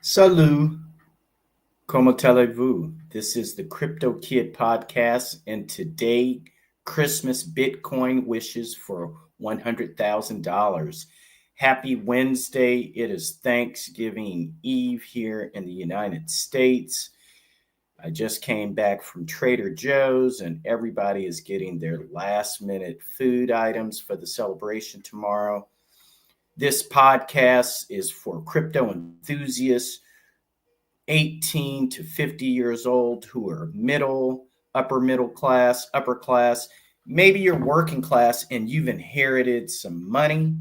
Salut, comment allez-vous? This is the Crypto Kid podcast, and today, Christmas Bitcoin wishes for $100,000. Happy Wednesday. It is Thanksgiving Eve here in the United States. I just came back from Trader Joe's, and everybody is getting their last minute food items for the celebration tomorrow. This podcast is for crypto enthusiasts 18 to 50 years old who are upper middle class, upper class. Maybe you're working class and you've inherited some money,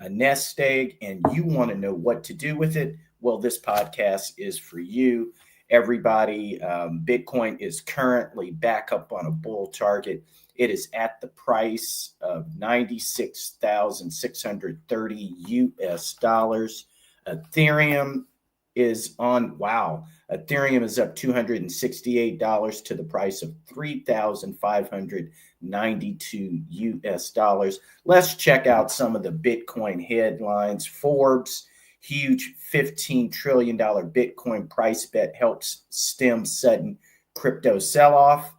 a nest egg, and you want to know what to do with it. Well, this podcast is for you. Everybody, Bitcoin is currently back up on a bull target. It is at the price of 96,630 US dollars. Ethereum is on, wow, Ethereum is up $268 to the price of 3,592 US dollars. Let's check out some of the Bitcoin headlines. Forbes, huge $15 trillion Bitcoin price bet helps stem sudden crypto sell-off.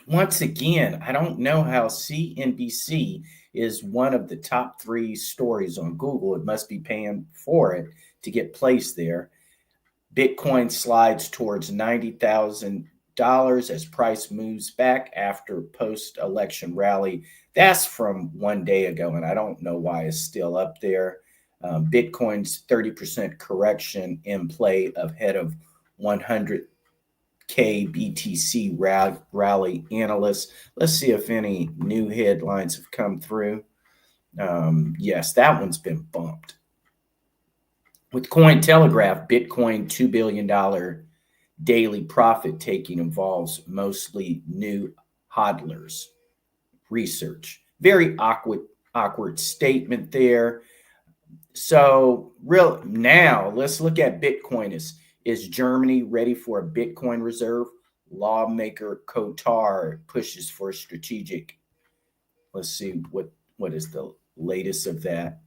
Once again, I don't know how CNBC is one of the top 3 stories on Google. It must be paying for it to get placed there. Bitcoin slides towards $90,000 as price moves back after post-election rally. That's from one day ago, and I don't know why it's still up there. Bitcoin's 30% correction in play ahead of 100K BTC rally analysts. Let's see if any new headlines have come through. Yes, that one's been bumped. With Cointelegraph, Bitcoin $2 billion daily profit taking involves mostly new hodlers. Research. Very awkward statement there. So now let's look at Bitcoin. Is Germany ready for a Bitcoin reserve? Lawmaker Kotar pushes for strategic. Let's see what is the latest of that.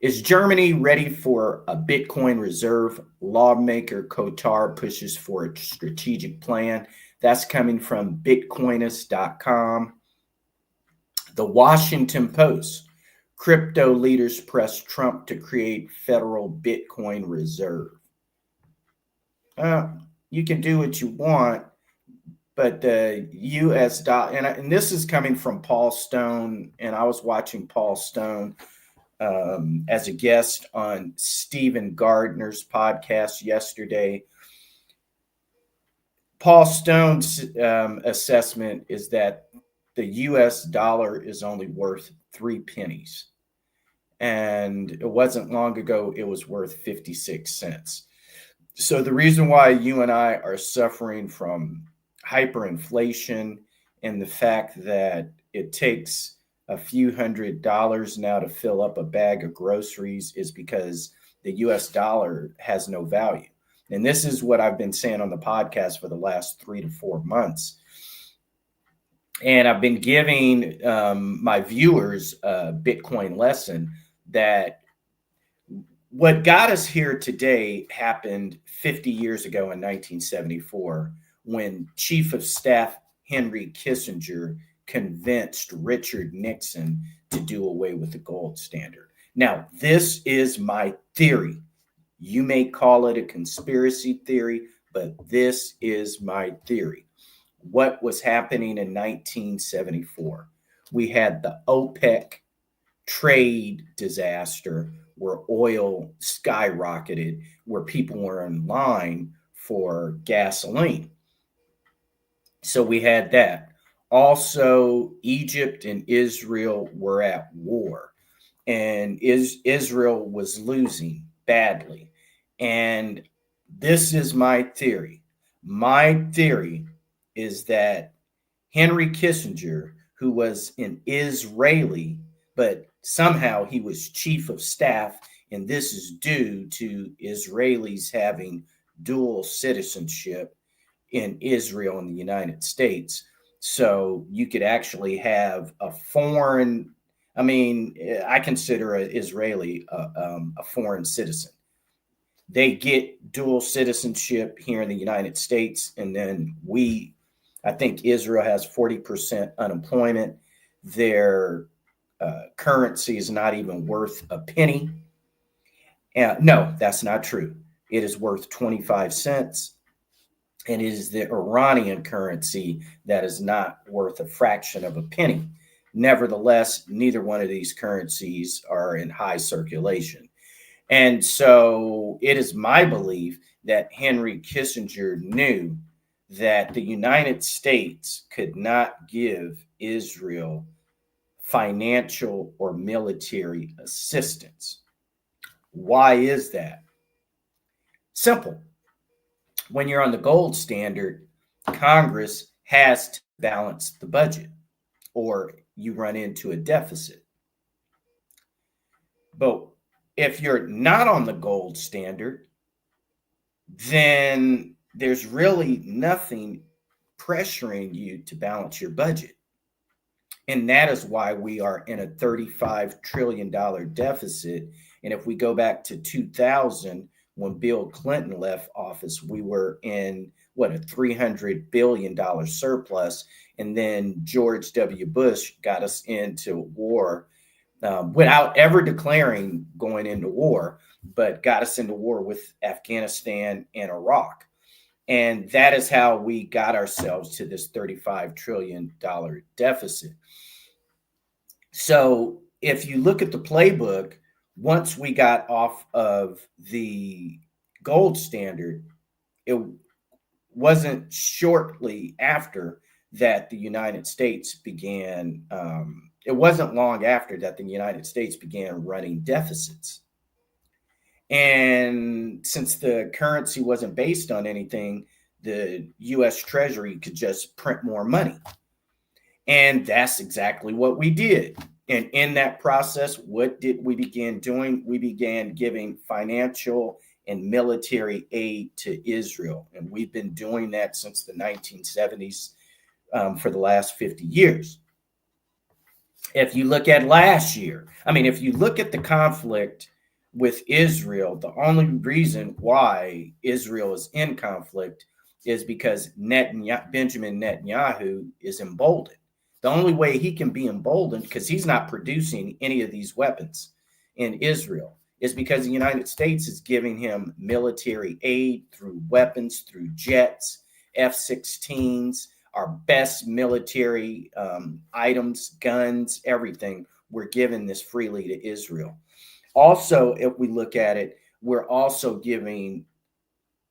Is Germany ready for a Bitcoin reserve? Lawmaker Kotar pushes for a strategic plan. That's coming from Bitcoinist.com. The Washington Post. Crypto leaders press Trump to create federal Bitcoin reserve. You can do what you want, but the U.S. dollar, and this is coming from Paul Stone, and I was watching Paul Stone as a guest on Stephen Gardner's podcast yesterday. Paul Stone's assessment is that the U.S. dollar is only worth 3 pennies. And it wasn't long ago, it was worth 56 cents. So the reason why you and I are suffering from hyperinflation and the fact that it takes a few $100s now to fill up a bag of groceries is because the US dollar has no value. And this is what I've been saying on the podcast for the last 3 to 4 months. And I've been giving my viewers a Bitcoin lesson that what got us here today happened 50 years ago in 1974 when Chief of Staff Henry Kissinger convinced Richard Nixon to do away with the gold standard. Now, this is my theory. You may call it a conspiracy theory, but this is my theory. What was happening in 1974? We had the OPEC trade disaster where oil skyrocketed, where people were in line for gasoline. So we had that. Also, Egypt and Israel were at war, and Israel was losing badly. And this is my theory. My theory is that Henry Kissinger, who was an Israeli, but somehow he was chief of staff, and this is due to Israelis having dual citizenship in Israel and the United States. So you could actually have a foreign I mean, I consider an Israeli a foreign citizen. They get dual citizenship here in the United States, and then I think Israel has 40% unemployment. Their currency is not even worth a penny. No, that's not true. It is worth 25 cents. And it is the Iranian currency that is not worth a fraction of a penny. Nevertheless, neither one of these currencies are in high circulation. And so it is my belief that Henry Kissinger knew that the United States could not give Israel financial or military assistance. Why is that? Simple. When you're on the gold standard, Congress has to balance the budget or you run into a deficit. But if you're not on the gold standard, then there's really nothing pressuring you to balance your budget. And that is why we are in a $35 trillion deficit. And if we go back to 2000, when Bill Clinton left office, we were in a $300 billion surplus. And then George W. Bush got us into war without ever declaring going into war, but got us into war with Afghanistan and Iraq. And that is how we got ourselves to this $35 trillion deficit. So if you look at the playbook, once we got off of the gold standard, it wasn't shortly after that the United States began, it wasn't long after that the United States began running deficits. And since the currency wasn't based on anything, the US Treasury could just print more money. And that's exactly what we did. And in that process, what did we begin doing? We began giving financial and military aid to Israel. And we've been doing that since the 1970s for the last 50 years. If you look at last year, if you look at the conflict with Israel, the only reason why Israel is in conflict is because Benjamin Netanyahu is emboldened. The only way he can be emboldened, because he's not producing any of these weapons in Israel, is because the United States is giving him military aid through weapons, through jets, F-16s, our best military items, guns, everything. We're giving this freely to Israel. Also, if we look at it, we're also giving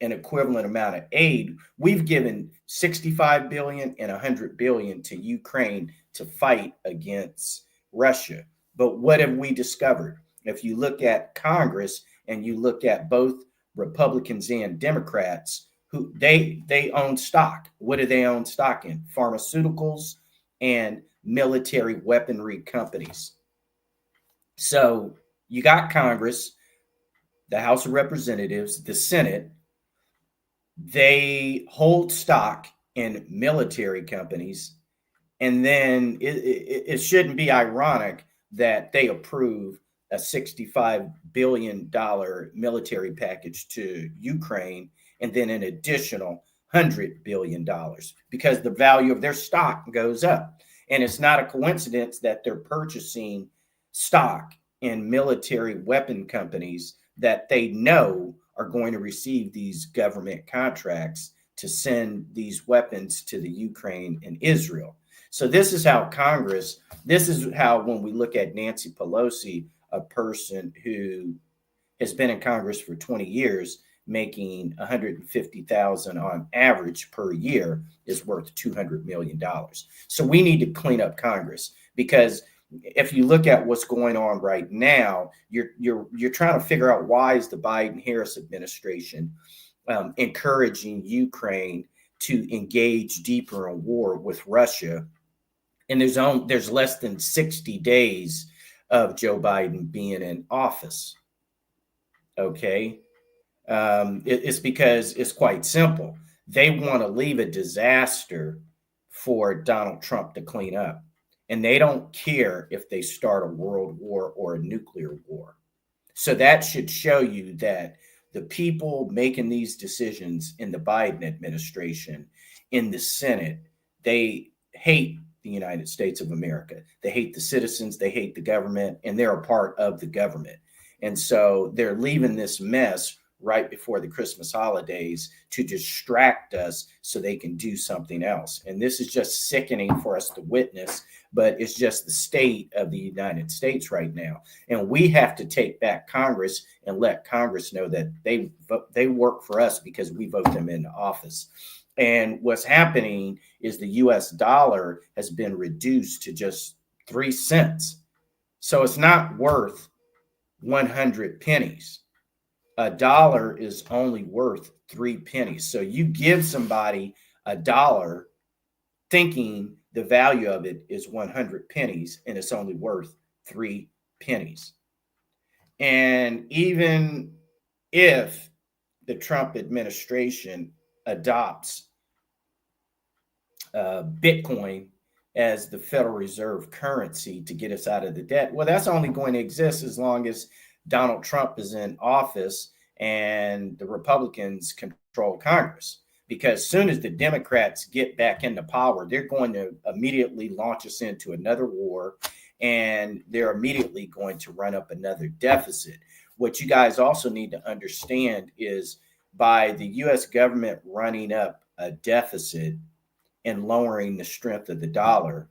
an equivalent amount of aid. We've given 65 billion and 100 billion to Ukraine to fight against Russia. But what have we discovered? If you look at Congress and you look at both Republicans and Democrats, who they own stock. What do they own stock in? Pharmaceuticals and military weaponry companies. So you got Congress, the House of Representatives, the Senate. They hold stock in military companies, and then it shouldn't be ironic that they approve a $65 billion military package to Ukraine and then an additional $100 billion because the value of their stock goes up. And it's not a coincidence that they're purchasing stock in military weapon companies that they know are going to receive these government contracts to send these weapons to the Ukraine and Israel. So this is how when we look at Nancy Pelosi, a person who has been in Congress for 20 years, making $150,000 on average per year, is worth $200 million. So we need to clean up Congress, because if you look at what's going on right now, you're trying to figure out why is the Biden-Harris administration encouraging Ukraine to engage deeper in war with Russia. And there's less than 60 days of Joe Biden being in office. Okay. It's because it's quite simple. They want to leave a disaster for Donald Trump to clean up. and they don't care if they start a world war or a nuclear war. So that should show you that the people making these decisions in the Biden administration, in the Senate, they hate the United States of America. They hate the citizens, they hate the government, and they're a part of the government. And so they're leaving this mess right before the Christmas holidays to distract us so they can do something else. And this is just sickening for us to witness, but it's just the state of the United States right now. And we have to take back Congress and let Congress know that they work for us because we vote them into office. And what's happening is the US dollar has been reduced to just 3 cents. So it's not worth 100 pennies. A dollar is only worth 3 pennies. So you give somebody a dollar thinking the value of it is 100 pennies and it's only worth 3 pennies. And even if the Trump administration adopts Bitcoin as the Federal Reserve currency to get us out of the debt, well, that's only going to exist as long as Donald Trump is in office and the Republicans control Congress. Because as soon as the Democrats get back into power, they're going to immediately launch us into another war, and they're immediately going to run up another deficit. What you guys also need to understand is by the U.S. government running up a deficit and lowering the strength of the dollar,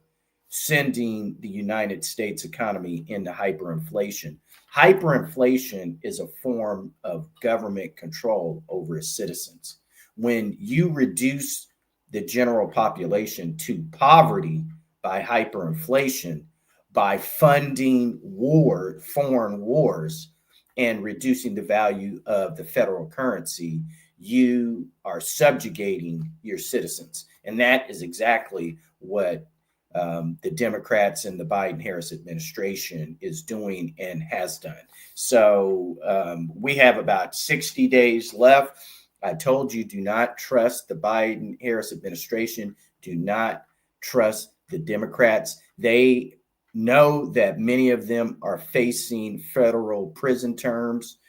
sending the United States economy into hyperinflation. Hyperinflation is a form of government control over its citizens. When you reduce the general population to poverty by hyperinflation, by funding foreign wars, and reducing the value of the federal currency, you are subjugating your citizens. And that is exactly what the Democrats and the Biden-Harris administration is doing and has done. So we have about 60 days left. I told you, do not trust the Biden-Harris administration. Do not trust the Democrats. They know that many of them are facing federal prison terms.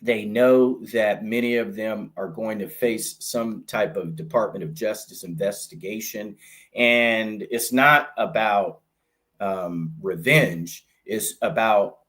They know that many of them are going to face some type of Department of Justice investigation. And it's not about revenge. It's about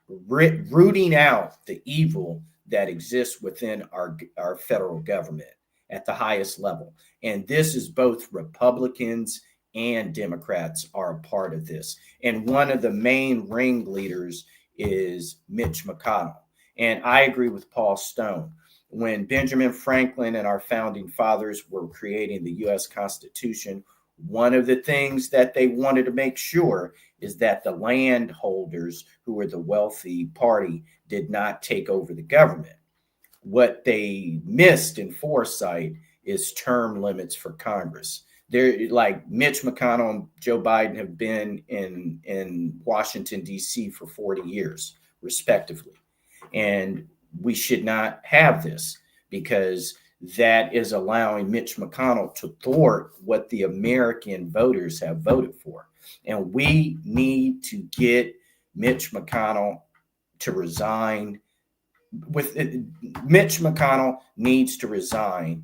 rooting out the evil that exists within our federal government at the highest level. And this is both Republicans and Democrats are a part of this. And one of the main ringleaders is Mitch McConnell. And I agree with Paul Stone. When Benjamin Franklin and our founding fathers were creating the U.S. Constitution, one of the things that they wanted to make sure is that the landholders, who were the wealthy party, did not take over the government. What they missed in foresight is term limits for Congress. They're like Mitch McConnell and Joe Biden have been in Washington, D.C. for 40 years, respectively. And we should not have this because that is allowing Mitch McConnell to thwart what the American voters have voted for. And we need to get Mitch McConnell to resign. Mitch McConnell needs to resign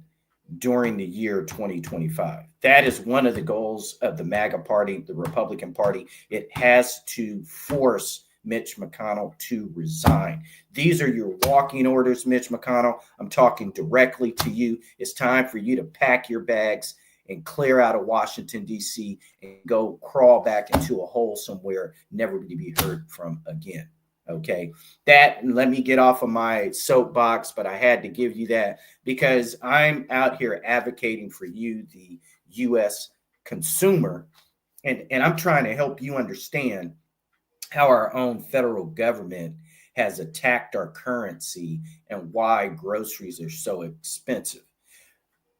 during the year 2025. That is one of the goals of the MAGA party, the Republican Party. It has to force Mitch McConnell to resign. These are your walking orders, Mitch McConnell. I'm talking directly to you. It's time for you to pack your bags and clear out of Washington, D.C. and go crawl back into a hole somewhere, never to be heard from again. Okay, let me get off of my soapbox, but I had to give you that because I'm out here advocating for you, the U.S. consumer, and I'm trying to help you understand how our own federal government has attacked our currency and why groceries are so expensive.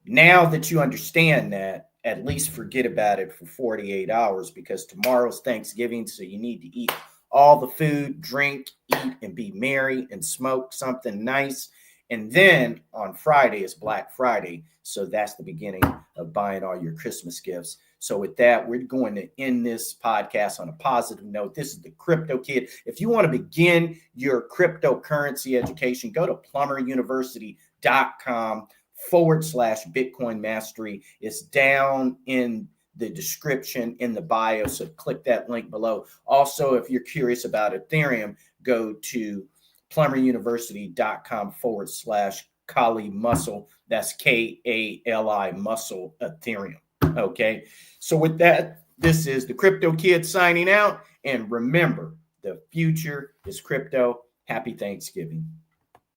Now that you understand that, at least forget about it for 48 hours because tomorrow's Thanksgiving, so you need to eat all the food, drink, eat, and be merry and smoke something nice. And then on Friday is Black Friday. So that's the beginning of buying all your Christmas gifts. So with that, we're going to end this podcast on a positive note. This is the Crypto Kid. If you want to begin your cryptocurrency education, go to plummeruniversity.com/Bitcoin Mastery. It's down in the description in the bio. So click that link below. Also, if you're curious about Ethereum, go to plummeruniversity.com/Kali Muscle. That's Kali Muscle Ethereum. Okay. So with that, this is the Crypto Kid signing out. And remember, the future is crypto. Happy Thanksgiving.